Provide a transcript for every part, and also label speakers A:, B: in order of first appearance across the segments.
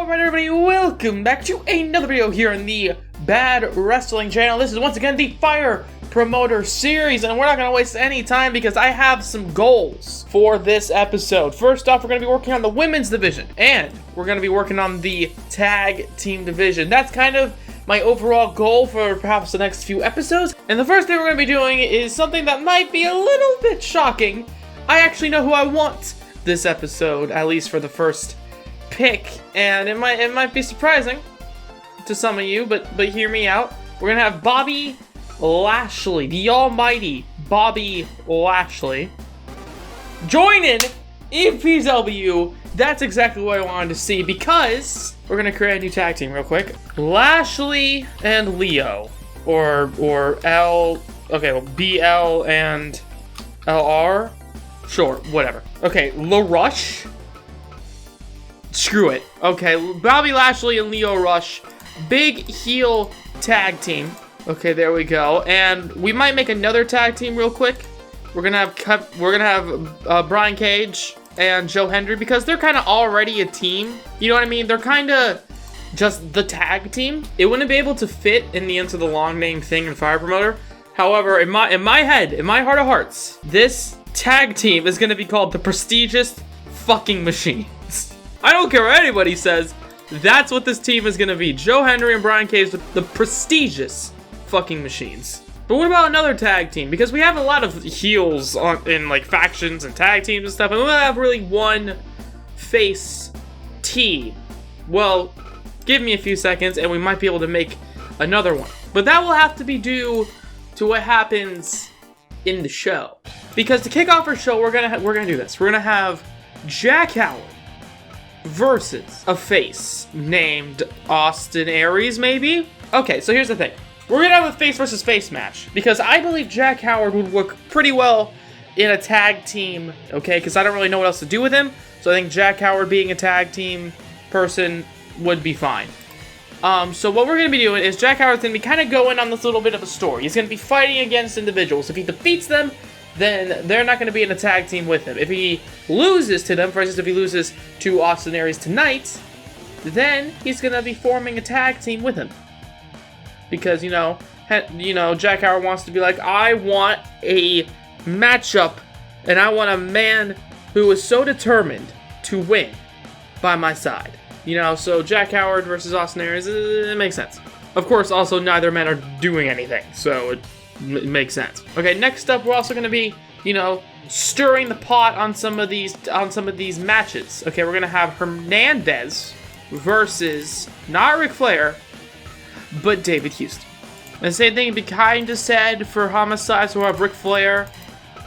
A: Alright everybody, welcome back to another video here on the Bad Wrestling channel. This is once again the Firepromoter series, and we're not going to waste any time because I have some goals for this episode. First off, we're going to be working on the women's division, and we're going to be working on the tag team division. That's kind of my overall goal for perhaps the next few episodes. And the first thing we're going to be doing is something that might be a little bit shocking. I actually know who I want this episode, at least for the first pick, and it might be surprising to some of you, but hear me out. We're gonna have Bobby Lashley, the almighty Bobby Lashley, joining EPW. That's exactly what I wanted to see, because we're gonna create a new tag team real quick. Lashley and Leo, or L. Okay, well, BL and LR. Sure, whatever. Okay, LaRush. Screw it. Okay, Bobby Lashley and Leo Rush. Big heel tag team. Okay, there we go. And we might make another tag team real quick. We're gonna have Brian Cage and Joe Hendry, because they're kind of already a team. You know what I mean? They're kind of just the tag team. It wouldn't be able to fit in the Into the Long Name thing in Firepromoter. However, in my head, in my heart of hearts, this tag team is gonna be called the Prestigious Fucking Machines. I don't care what anybody says. That's what this team is gonna be. Joe Hendry and Brian Cage, the Prestigious Fucking Machines. But what about another tag team? Because we have a lot of heels in like factions and tag teams and stuff, and we don't have really one face team. Well, give me a few seconds and we might be able to make another one. But that will have to be due to what happens in the show. Because to kick off our show, we're gonna do this. We're gonna have Jack Howard versus a face named Austin Aries, maybe? Okay, so here's the thing. We're gonna have a face versus face match, because I believe Jack Howard would work pretty well in a tag team, okay? Because I don't really know what else to do with him, so I think Jack Howard being a tag team person would be fine. So what we're gonna be doing is Jack Howard's gonna be kind of going on this little bit of a story. He's gonna be fighting against individuals. If he defeats them, then they're not going to be in a tag team with him. If he loses to them, for instance, if he loses to Austin Aries tonight, then he's going to be forming a tag team with him. Because, you know, Jack Howard wants to be like, I want a matchup, and I want a man who is so determined to win by my side. You know, so Jack Howard versus Austin Aries, it makes sense. Of course, also, neither men are doing anything, so it makes sense. Okay, next up, we're also going to be, stirring the pot on some of these matches. Okay, we're going to have Hernandez versus not Ric Flair, but David Houston. And the same thing would be kind of said for Homicide. So we'll have Ric Flair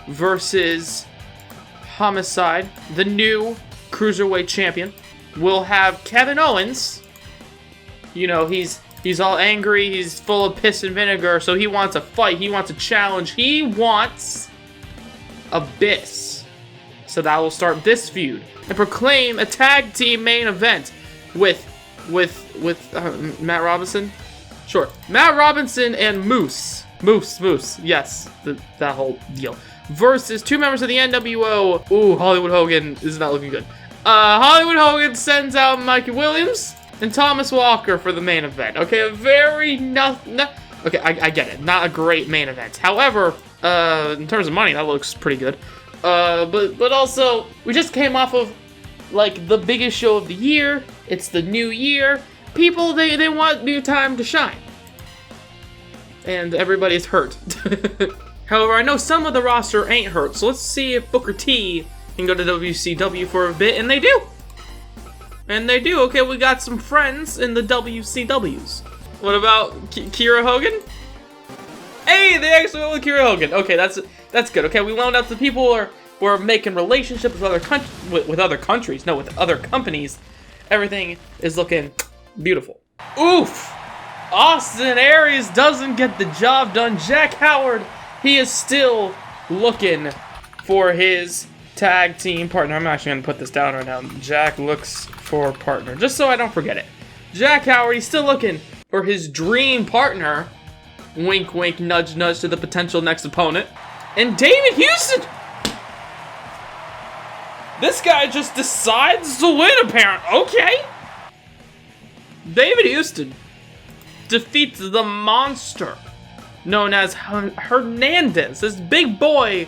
A: versus Homicide, the new Cruiserweight champion. We'll have Kevin Owens. He's all angry, he's full of piss and vinegar, so he wants a fight, he wants a challenge, he wants Abyss. So that will start this feud. And proclaim a tag team main event with Matt Robinson? Sure. Matt Robinson and Moose, yes, that whole deal. Versus two members of the NWO. Ooh, Hollywood Hogan is not looking good. Hollywood Hogan sends out Mikey Williams and Thomas Walker for the main event. Okay, okay, I get it. Not a great main event. However, in terms of money, that looks pretty good. But also, we just came off of, like, the biggest show of the year. It's the new year. People, they want new time to shine. And everybody's hurt. However, I know some of the roster ain't hurt, so let's see if Booker T can go to WCW for a bit, and they do. And they do. Okay, we got some friends in the WCWs. What about Kira Hogan? Hey, they actually went with Kira Hogan. Okay, that's good. Okay, we wound up the people who are making relationships with other countries. No, with other companies. Everything is looking beautiful. Oof! Austin Aries doesn't get the job done. Jack Howard, he is still looking for his tag team partner. I'm actually going to put this down right now. Jack looks for partner, just so I don't forget it. Jack Howard, he's still looking for his dream partner. Wink, wink, nudge, nudge to the potential next opponent. And David Houston! This guy just decides to win, apparently. Okay. David Houston defeats the monster known as Hernandez. This big boy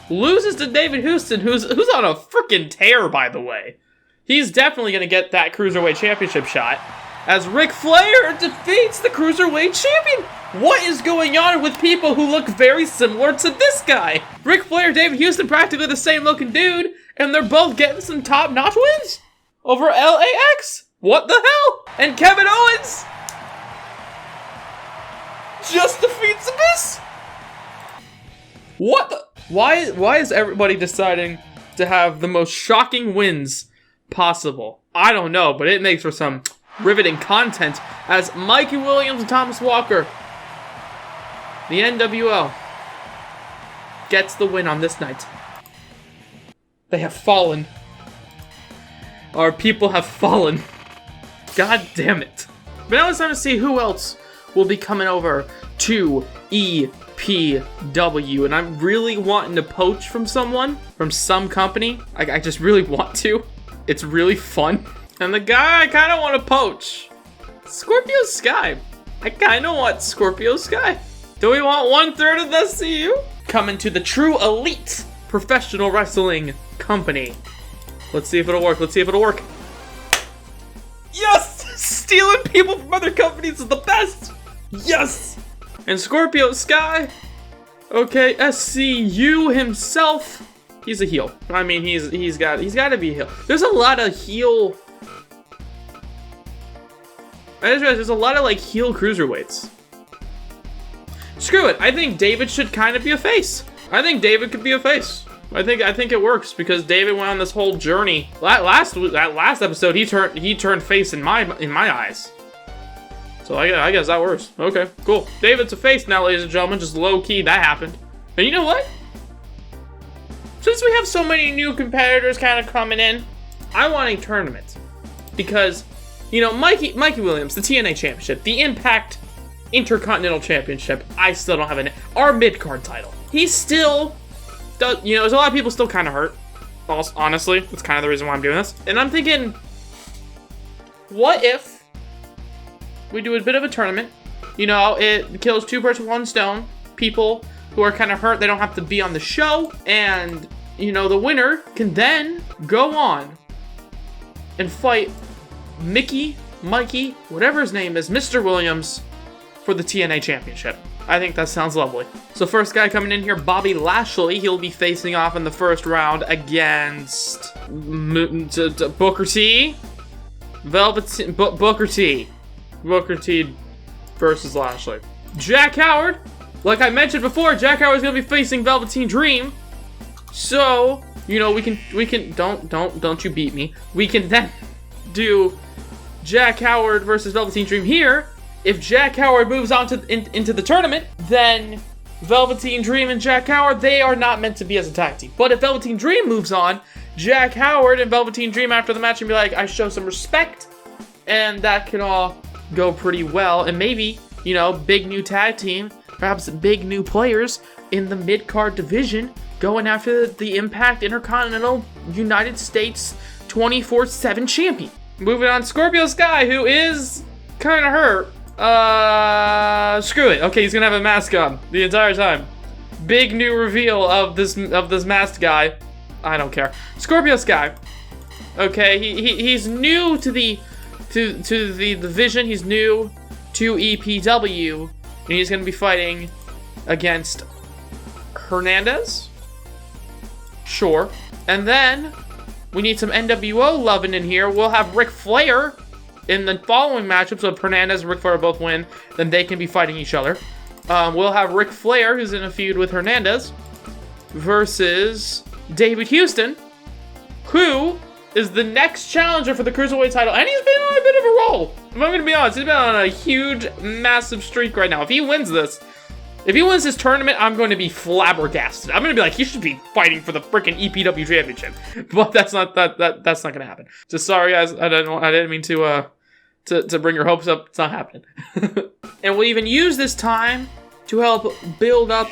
A: loses to David Houston, who's on a freaking tear, by the way. He's definitely going to get that Cruiserweight Championship shot, as Ric Flair defeats the Cruiserweight Champion. What is going on with people who look very similar to this guy? Ric Flair, David Houston, practically the same looking dude, and they're both getting some top-notch wins over LAX. What the hell? And Kevin Owens just defeats Abyss. What the? Why is everybody deciding to have the most shocking wins possible? I don't know, but it makes for some riveting content as Mikey Williams and Thomas Walker, the NWO, gets the win on this night. They have fallen. Our people have fallen. God damn it. But now it's time to see who else will be coming over to EPW. And I'm really wanting to poach from someone, from some company. I just really want to. It's really fun. And the guy I kind of want to poach, Scorpio Sky. I kind of want Scorpio Sky. Do we want 1/3 of the SCU? Coming to the True Elite Professional Wrestling Company. Let's see if it'll work. Let's see if it'll work. Yes! Stealing people from other companies is the best! Yes! And Scorpio Sky. Okay, SCU himself. He's a heel. I mean, he's got to be a heel. There's a lot of heel. I just realized there's a lot of like heel cruiserweights. Screw it. I think David should kind of be a face. I think David could be a face. I think it works because David went on this whole journey. That last episode, he turned face in my eyes. So I guess that works. Okay, cool. David's a face now, ladies and gentlemen. Just low key, that happened. And you know what? Since we have so many new competitors kind of coming in, I want a tournament because, you know, Mikey Williams, the TNA Championship, the Impact Intercontinental Championship, I still don't have our mid-card title. He's still, you know, there's a lot of people still kind of hurt. Honestly, that's kind of the reason why I'm doing this. And I'm thinking, what if we do a bit of a tournament? You know, it kills two birds with one stone. People who are kind of hurt, they don't have to be on the show. And, you know, the winner can then go on and fight Mikey, whatever his name is, Mr. Williams, for the TNA Championship. I think that sounds lovely. So first guy coming in here, Bobby Lashley. He'll be facing off in the first round against Booker T. Booker T. Booker T versus Lashley. Jack Howard. Like I mentioned before, Jack Howard's gonna be facing Velveteen Dream. So, you know, we can don't you beat me. We can then do Jack Howard versus Velveteen Dream here. If Jack Howard moves on into the tournament, then Velveteen Dream and Jack Howard, they are not meant to be as a tag team. But if Velveteen Dream moves on, Jack Howard and Velveteen Dream after the match can be like, I show some respect, and that can all go pretty well. And maybe, you know, big new tag team, perhaps big new players in the mid-card division going after the Impact Intercontinental United States 24/7 champion. Moving on, Scorpio Sky, who is kind of hurt. Screw it. Okay, he's gonna have a mask on the entire time. Big new reveal of this masked guy. I don't care. Scorpio Sky. Okay, he's new to the division. He's new to EPW, and he's gonna be fighting against Hernandez. Sure. And then we need some NWO loving in here. We'll have Ric Flair in the following matchups. So if Hernandez and Ric Flair both win, then they can be fighting each other. We'll have Ric Flair, who's in a feud with Hernandez, versus David Houston, who is the next challenger for the Cruiserweight title. And he's been on a bit of a roll. If I'm going to be honest, he's been on a huge, massive streak right now. If he wins this tournament, I'm going to be flabbergasted. I'm going to be like, he should be fighting for the freaking EPW championship. But that's not that's not going to happen. Just sorry, guys. I didn't mean to bring your hopes up. It's not happening. And we'll even use this time to help build up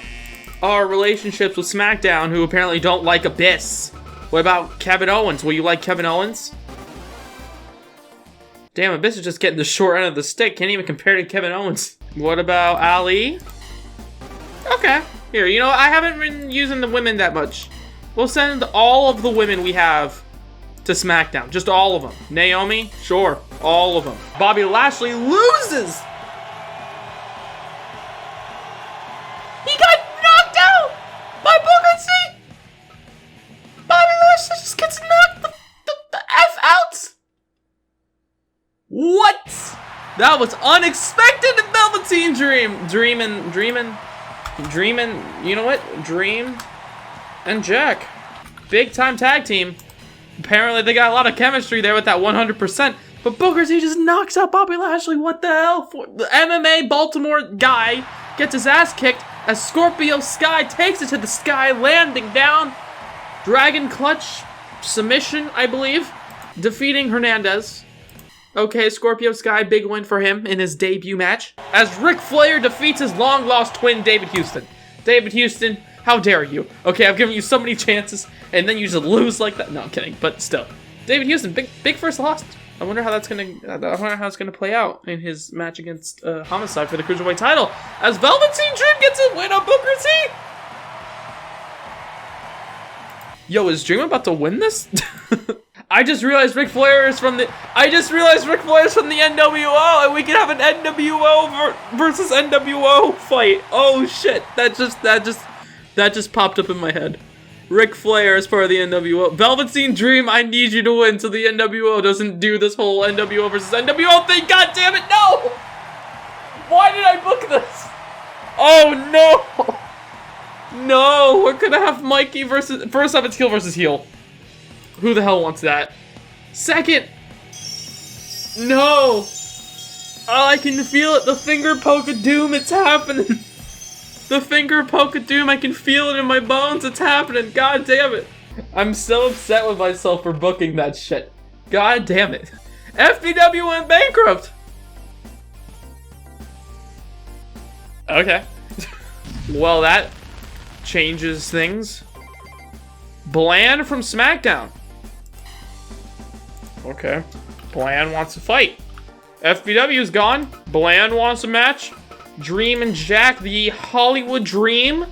A: our relationships with SmackDown, who apparently don't like Abyss. What about Kevin Owens? Will you like Kevin Owens? Damn, Abyss is just getting the short end of the stick. Can't even compare to Kevin Owens. What about Ali? Okay. Here, you know what? I haven't been using the women that much. We'll send all of the women we have to SmackDown. Just all of them. Naomi? Sure. All of them. Bobby Lashley loses! He got knocked out by Booker T! Bobby Lashley just gets knocked the F out! What? That was unexpected in Velveteen Dream. Dreamin', you know what? Dream and Jack. Big time tag team. Apparently they got a lot of chemistry there with that 100%. But Booker T just knocks out Bobby Lashley. What the hell? The MMA Baltimore guy gets his ass kicked as Scorpio Sky takes it to the sky, landing down. Dragon Clutch submission, I believe. Defeating Hernandez. Okay, Scorpio Sky, big win for him in his debut match. As Ric Flair defeats his long-lost twin, David Houston. David Houston, how dare you? Okay, I've given you so many chances, and then you just lose like that. No, I'm kidding, but still. David Houston, big first loss. I wonder how it's gonna play out in his match against Homicide for the Cruiserweight title. As Velveteen Dream gets a win on Booker T. Yo, is Dream about to win this? I just realized Ric Flair is from the NWO, and we can have an NWO versus NWO fight. Oh shit! That just popped up in my head. Ric Flair is part of the NWO. Velveteen Dream, I need you to win so the NWO doesn't do this whole NWO versus NWO thing. God damn it, no! Why did I book this? Oh no! No, we're gonna have Mikey versus... First up, it's heel versus heel. Who the hell wants that? Second! No! Oh, I can feel it. The finger poke of doom, it's happening. The finger poke of doom, I can feel it in my bones. It's happening. God damn it. I'm so upset with myself for booking that shit. God damn it. FBW went bankrupt. Okay. Well, that changes things. Bland from SmackDown. Okay. Bland wants to fight. FBW's gone. Bland wants a match. Dream and Jack, the Hollywood Dream.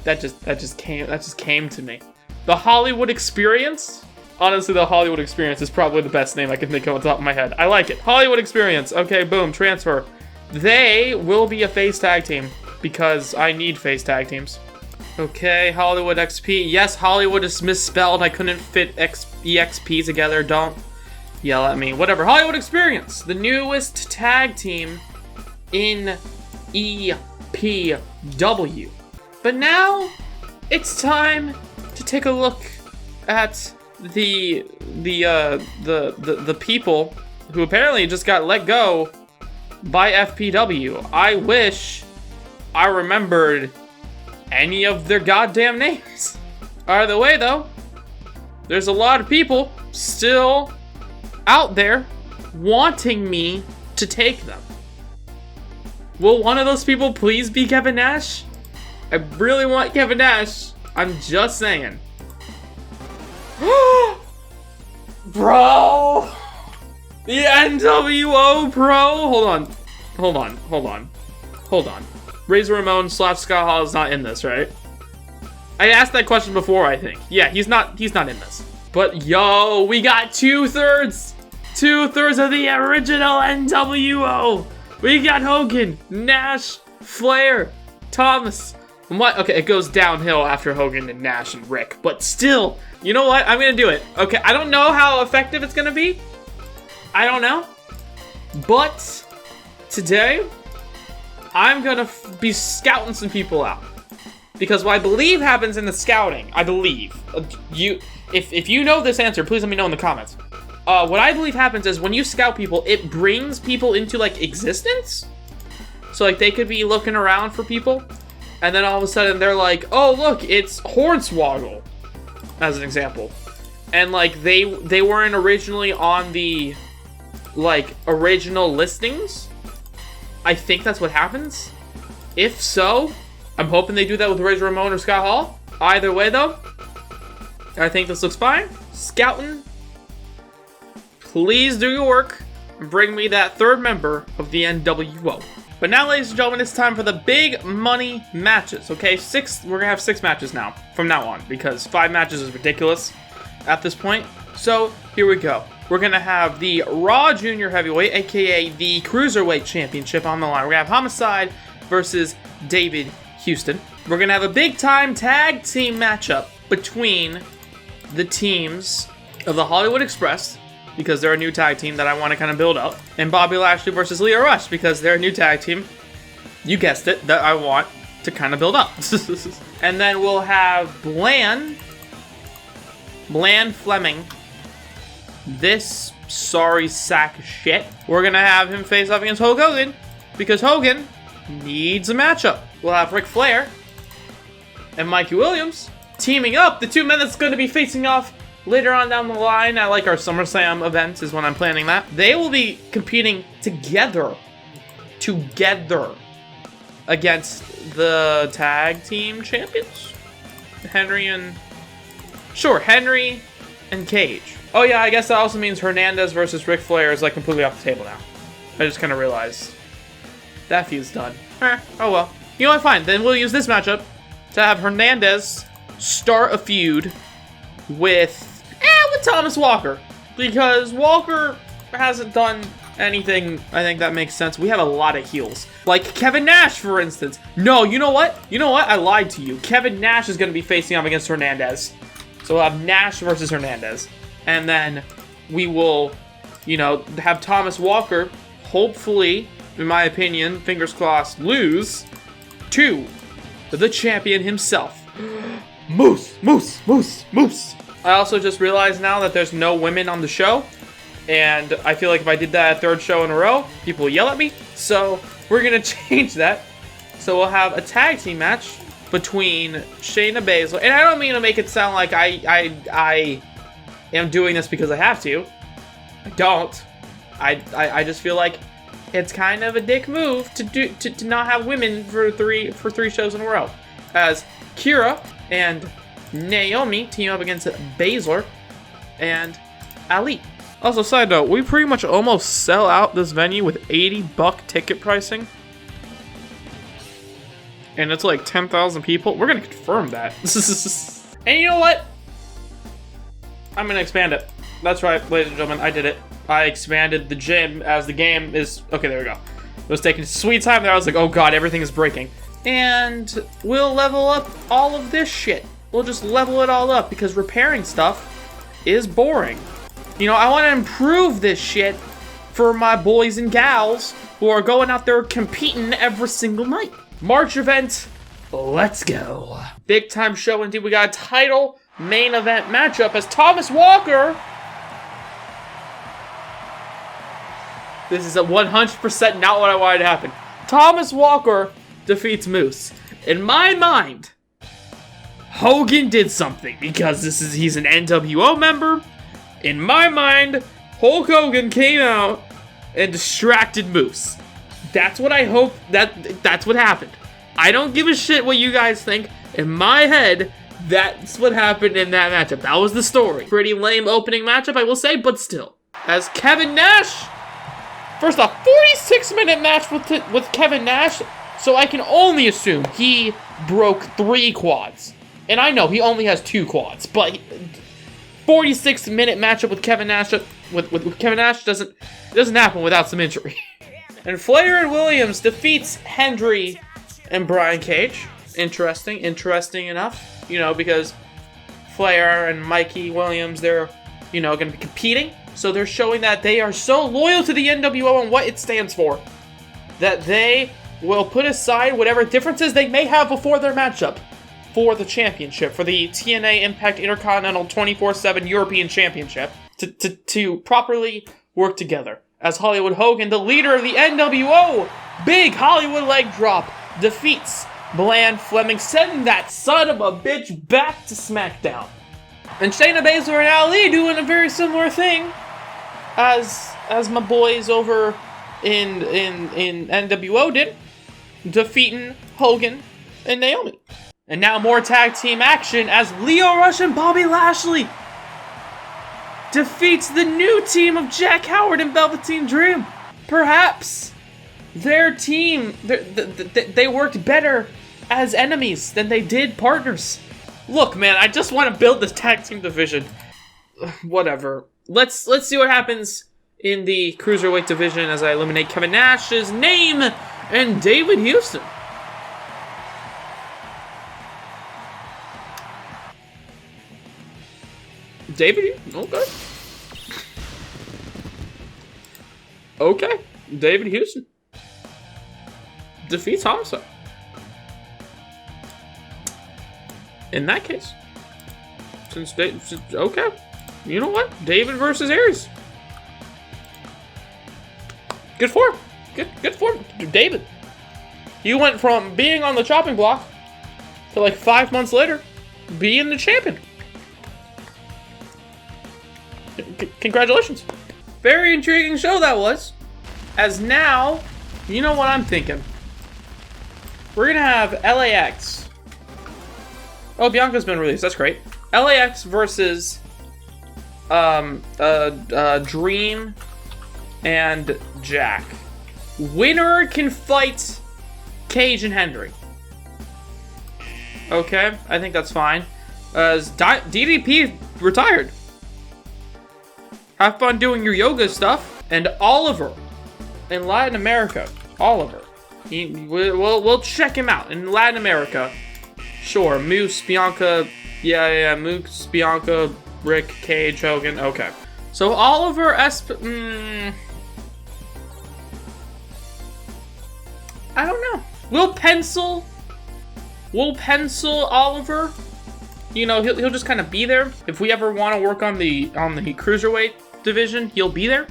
A: That just came to me. The Hollywood Experience. Honestly, the Hollywood Experience is probably the best name I can think of on top of my head. I like it. Hollywood Experience. Okay, boom, transfer. They will be a face tag team because I need face tag teams. Okay, Hollywood XP. Yes, Hollywood is misspelled. I couldn't fit EXP together. Don't yell at me. Whatever. Hollywood Experience, the newest tag team in EPW. But now it's time to take a look at the people who apparently just got let go by FPW. I wish I remembered any of their goddamn names. Either way though, there's a lot of people still out there wanting me to take them. Will one of those people please be Kevin Nash? I really want Kevin Nash. I'm just saying. Bro! The NWO, bro! Hold on. Razor Ramon / Scott Hall is not in this, right? I asked that question before, I think. Yeah, he's not in this. But yo, we got two-thirds of the original NWO. We got Hogan, Nash, Flair, Thomas. What? Okay, it goes downhill after Hogan and Nash and Rick. But still, you know what? I'm gonna do it. Okay, I don't know how effective it's gonna be. I don't know. But today, I'm gonna be scouting some people out. Because what I believe happens in the scouting, I believe, if you know this answer, please let me know in the comments. What I believe happens is when you scout people, it brings people into, like, existence. So, like, they could be looking around for people, and then all of a sudden they're like, oh, look, it's Hornswoggle, as an example. And, like, they weren't originally on the, like, original listings. I think that's what happens. If so, I'm hoping they do that with Razor Ramon or Scott Hall. Either way, though, I think this looks fine. Scouting. please do your work and bring me that third member of the NWO. But now, ladies and gentlemen, it's time for the big money matches, okay? We're gonna have 6 matches now, from now on, because 5 matches is ridiculous at this point. So, here we go. We're gonna have the Raw Junior Heavyweight, aka the Cruiserweight Championship on the line. We're gonna have Homicide versus David Houston. We're gonna have a big-time tag team matchup between the teams of the Hollywood Express, because they're a new tag team that I want to kind of build up, and Bobby Lashley versus Lio Rush, because they're a new tag team, you guessed it, that I want to kind of build up. And then we'll have Bland Fleming, this sorry sack of shit. We're gonna have him face off against Hulk Hogan, because Hogan needs a matchup. We'll have Ric Flair and Mikey Williams teaming up, the 2 men that's going to be facing off later on down the line at like our SummerSlam event is when I'm planning that. They will be competing together against the tag team champions. Henry and Cage. Oh yeah, I guess that also means Hernandez versus Ric Flair is like completely off the table now. I just kind of realized that feud's done. Oh well. You know what, fine. Then we'll use this matchup to have Hernandez start a feud with Thomas Walker, because Walker hasn't done anything I think that makes sense. We have a lot of heels, like Kevin Nash, for instance. No, you know what? I lied to you. Kevin Nash is going to be facing off against Hernandez. So we'll have Nash versus Hernandez. And then we will, have Thomas Walker, hopefully, in my opinion, fingers crossed, lose to the champion himself. Moose. I also just realized now that there's no women on the show, and I feel like if I did that a 3rd show in a row, people will yell at me. So we're gonna change that. So we'll have a tag team match between Shayna Baszler, and I don't mean to make it sound like I am doing this because I have to. I don't. I just feel like it's kind of a dick move to not have women for three shows in a row, as Kira and Naomi team up against Baszler and Ali. Also, side note, we pretty much almost sell out this venue with $80 ticket pricing. And it's like 10,000 people. We're gonna confirm that. And you know what? I'm gonna expand it. That's right, ladies and gentlemen, I did it. I expanded the gym as the game is... Okay, there we go. It was taking sweet time there. I was like, oh god, everything is breaking. And we'll level up all of this shit. We'll just level it all up, because repairing stuff is boring. I want to improve this shit for my boys and gals who are going out there competing every single night. March event, let's go. Big time show indeed. We got a title main event matchup as Thomas Walker. This is a 100% not what I wanted to happen. Thomas Walker defeats Moose. In my mind, Hogan did something, because he's an NWO member. In my mind, Hulk Hogan came out and distracted Moose. That's what I hope, that's what happened. I don't give a shit what you guys think. In my head, that's what happened in that matchup. That was the story. Pretty lame opening matchup, I will say, but still. As Kevin Nash, first off, 46-minute match with Kevin Nash, so I can only assume he broke 3 quads. And I know he only has 2 quads, but 46-minute matchup with Kevin Nash with Kevin Nash doesn't happen without some injury. And Flair and Williams defeats Hendry and Brian Cage. Interesting enough, because Flair and Mikey Williams, they're, going to be competing. So they're showing that they are so loyal to the NWO and what it stands for, that they will put aside whatever differences they may have before their matchup for the championship, for the TNA Impact Intercontinental 24/7 European Championship, to properly work together. As Hollywood Hogan, the leader of the NWO, big Hollywood leg drop, defeats Bland Fleming, sending that son of a bitch back to SmackDown. And Shayna Baszler and Ali doing a very similar thing as my boys over in NWO did, defeating Hogan and Naomi. And now more tag team action as Lio Rush and Bobby Lashley defeats the new team of Jack Howard and Velveteen Dream. Perhaps their team, they worked better as enemies than they did partners. Look, man, I just want to build this tag team division. Whatever. Let's see what happens in the Cruiserweight division as I eliminate Kevin Nash's name and David Houston. David? Okay. Okay. David Houston defeats Homicide. In that case, okay. You know what? David versus Aries. Good for him. Good for him. David. You went from being on the chopping block to like 5 months later being the champion. Congratulations. Very intriguing show that was. As now, you know what I'm thinking. We're gonna have LAX. Oh, Bianca's been released. That's great. LAX versus Dream and Jack. Winner can fight Cage and Hendry. Okay, I think that's fine. DDP retired. Have fun doing your yoga stuff. And Oliver in Latin America. Oliver. We'll check him out in Latin America. Sure, Moose, Bianca. Yeah, Moose, Bianca, Rick, Cage, Hogan. Okay. So Oliver I don't know. We'll pencil Oliver. You know, he'll just kind of be there. If we ever want to work on the Cruiserweight division, he'll be there.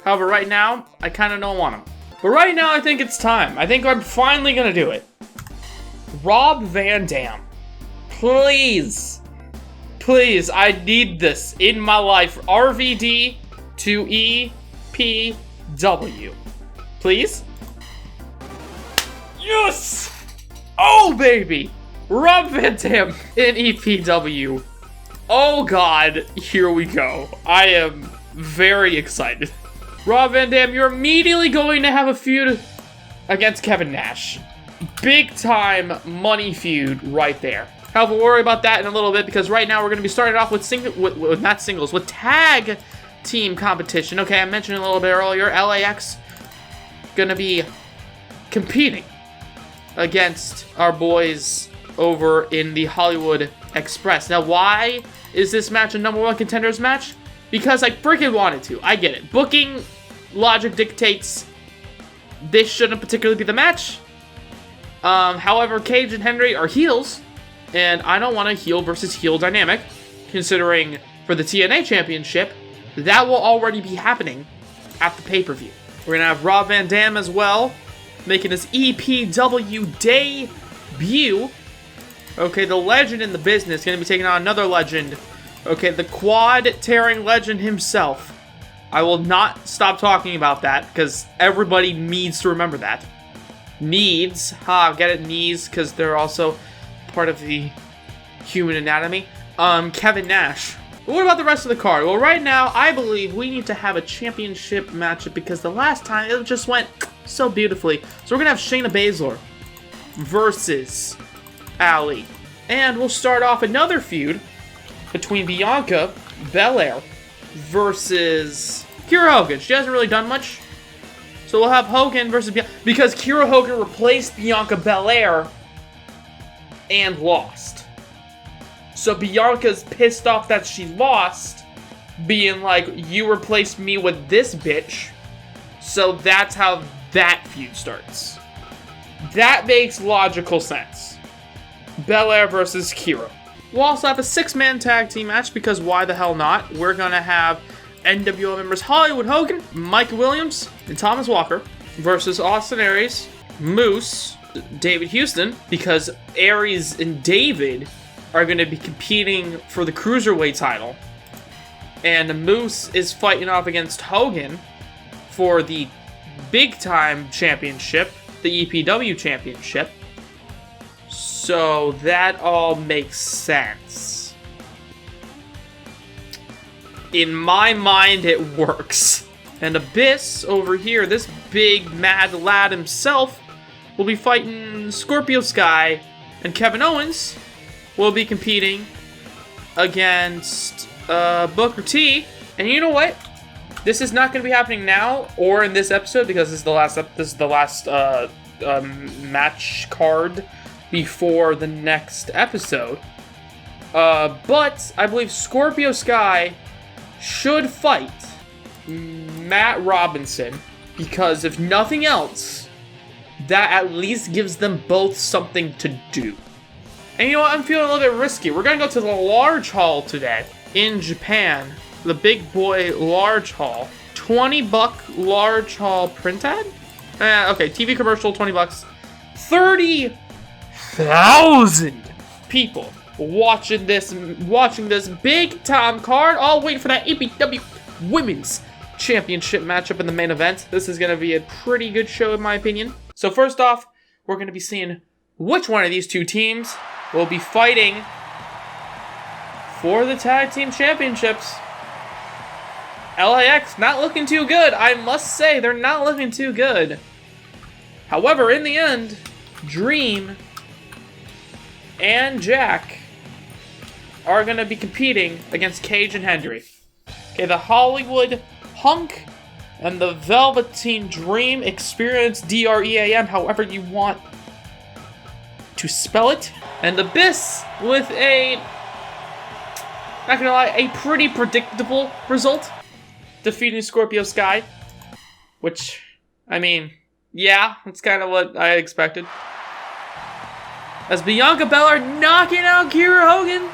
A: However, right now, I kind of don't want him. But right now, I think it's time. I think I'm finally going to do it. Rob Van Dam. Please. Please, I need this in my life. RVD to EPW. Please? Yes! Oh, baby! Rob Van Dam in EPW. Oh, God. Here we go. I am very excited. Rob Van Dam, you're immediately going to have a feud against Kevin Nash. Big time money feud right there. However, we'll worry about that in a little bit because right now we're going to be starting off with not singles, with tag team competition. Okay, I mentioned a little bit earlier, LAX going to be competing against our boys over in the Hollywood Express. Now, why is this match a #1 contenders match? Because I freaking wanted to. I get it. Booking logic dictates this shouldn't particularly be the match. However, Cage and Henry are heels, and I don't want a heel versus heel dynamic, considering for the TNA Championship, that will already be happening at the pay-per-view. We're going to have Rob Van Dam as well, making his EPW debut. Okay, the legend in the business going to be taking on another legend. Okay, the quad-tearing legend himself. I will not stop talking about that, because everybody needs to remember that. Needs. Get it? Knees, because they're also part of the human anatomy. Kevin Nash. But what about the rest of the card? Well, right now, I believe we need to have a championship matchup, because the last time, it just went so beautifully. So we're going to have Shayna Baszler versus Ali. And we'll start off another feud between Bianca Belair versus Kira Hogan. She hasn't really done much. So we'll have Hogan versus Bianca. Because Kira Hogan replaced Bianca Belair and lost. So Bianca's pissed off that she lost, being like, you replaced me with this bitch. So that's how that feud starts. That makes logical sense. Belair versus Kira. We'll also have a 6-man tag team match, because why the hell not? We're going to have NWO members Hollywood Hogan, Mike Williams, and Thomas Walker versus Austin Aries, Moose, David Houston, because Aries and David are going to be competing for the Cruiserweight title. And Moose is fighting off against Hogan for the Big Time Championship, the EPW Championship. So that all makes sense. in my mind, it works. And Abyss over here, this big mad lad himself, will be fighting Scorpio Sky, and Kevin Owens will be competing against Booker T. And you know what? This is not going to be happening now or in this episode because this is the last match card before the next episode. But I believe Scorpio Sky should fight Matt Robinson because if nothing else, that at least gives them both something to do. And you know what? I'm feeling a little bit risky. We're going to go to the large hall today in Japan. The big boy large hall. $20 large hall print ad? Okay, TV commercial, $20. 30,000 people watching this big time card, all waiting for that APW Women's Championship matchup in the main event. This is going to be a pretty good show in my opinion. So first off, we're going to be seeing which one of these two teams will be fighting for the tag team championships. LAX not looking too good. I must say, they're not looking too good. However, in the end, Dream and Jack are going to be competing against Cage and Hendry. Okay, the Hollywood Hunk and the Velveteen Dream Experience, DREAM, however you want to spell it. And Abyss with a, not gonna lie, a pretty predictable result. Defeating Scorpio Sky. Which, I mean, yeah, that's kind of what I expected. As Bianca Belair knocking out Kiera Hogan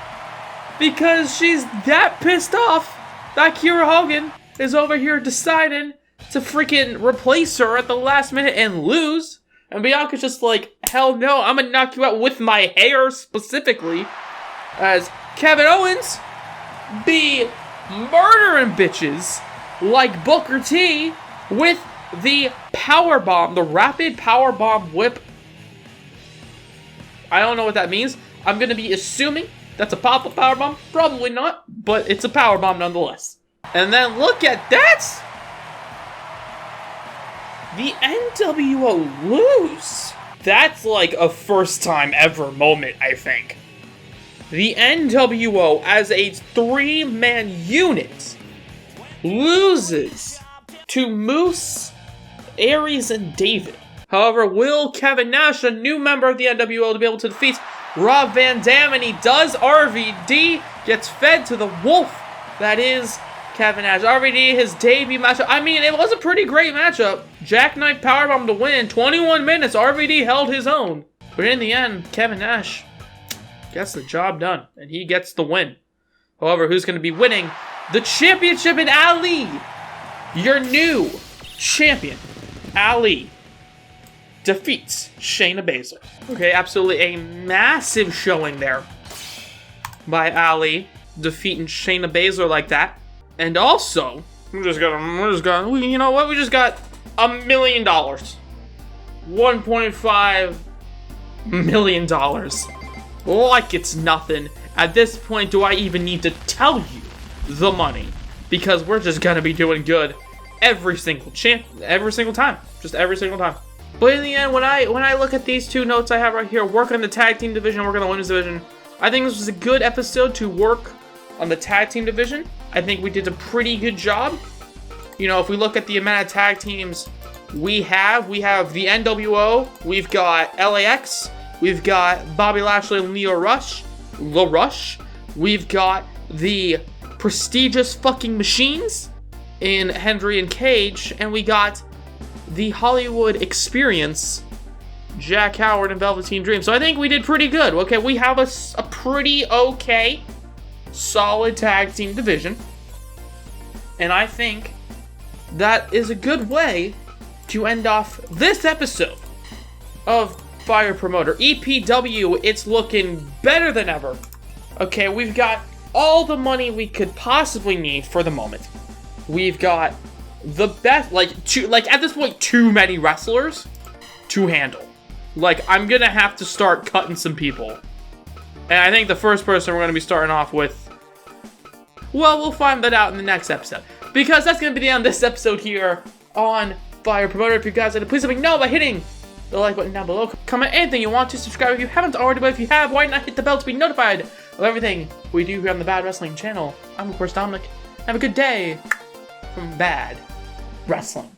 A: because she's that pissed off that Kiera Hogan is over here deciding to freaking replace her at the last minute and lose. And Bianca's just like, hell no, I'm gonna knock you out with my hair specifically. As Kevin Owens be murdering bitches like Booker T with the powerbomb, the rapid powerbomb whip. I don't know what that means. I'm gonna be assuming that's a pop-up powerbomb. Probably not, but it's a powerbomb nonetheless. And then look at that! The NWO lose. That's like a first time ever moment, I think. The NWO as a 3-man unit loses to Moose, Aries, and David. However, will Kevin Nash, a new member of the NWO, to be able to defeat Rob Van Dam? And he does. RVD gets fed to the wolf that is Kevin Nash. RVD, his debut matchup. I mean, it was a pretty great matchup. Jackknife powerbomb to win. 21 minutes. RVD held his own. But in the end, Kevin Nash gets the job done. And he gets the win. However, who's going to be winning the championship in Ali? Your new champion, Ali, defeats Shayna Baszler. Okay, absolutely a massive showing there by Ali, defeating Shayna Baszler like that. And also, you know what? We just got $1 million. $1.5 million. Like it's nothing. At this point, do I even need to tell you the money? Because we're just gonna be doing good every single time. Just every single time. But in the end, when I look at these two notes I have right here, work on the tag team division, work on the women's division, I think this was a good episode to work on the tag team division. I think we did a pretty good job. You know, if we look at the amount of tag teams we have the NWO, we've got LAX, we've got Bobby Lashley and Lio Rush, we've got the prestigious fucking machines in Hendry and Cage, and we got the Hollywood Experience, Jack Howard and Velveteen Dream. So I think we did pretty good. Okay, we have a pretty okay, solid tag team division. And I think that is a good way to end off this episode of Fire Promoter. EPW, it's looking better than ever. Okay, we've got all the money we could possibly need for the moment. We've got the best, at this point, too many wrestlers to handle. Like, I'm gonna have to start cutting some people. And I think the first person we're gonna be starting off with Well, we'll find that out in the next episode. Because that's going to be the end of this episode here on Fire Promoter. If you guys like to, please let me know by hitting the like button down below. Comment anything you want to. Subscribe if you haven't already, but if you have, why not hit the bell to be notified of everything we do here on the Bad Wrestling channel. I'm, of course, Dominic. Have a good day from Bad Wrestling.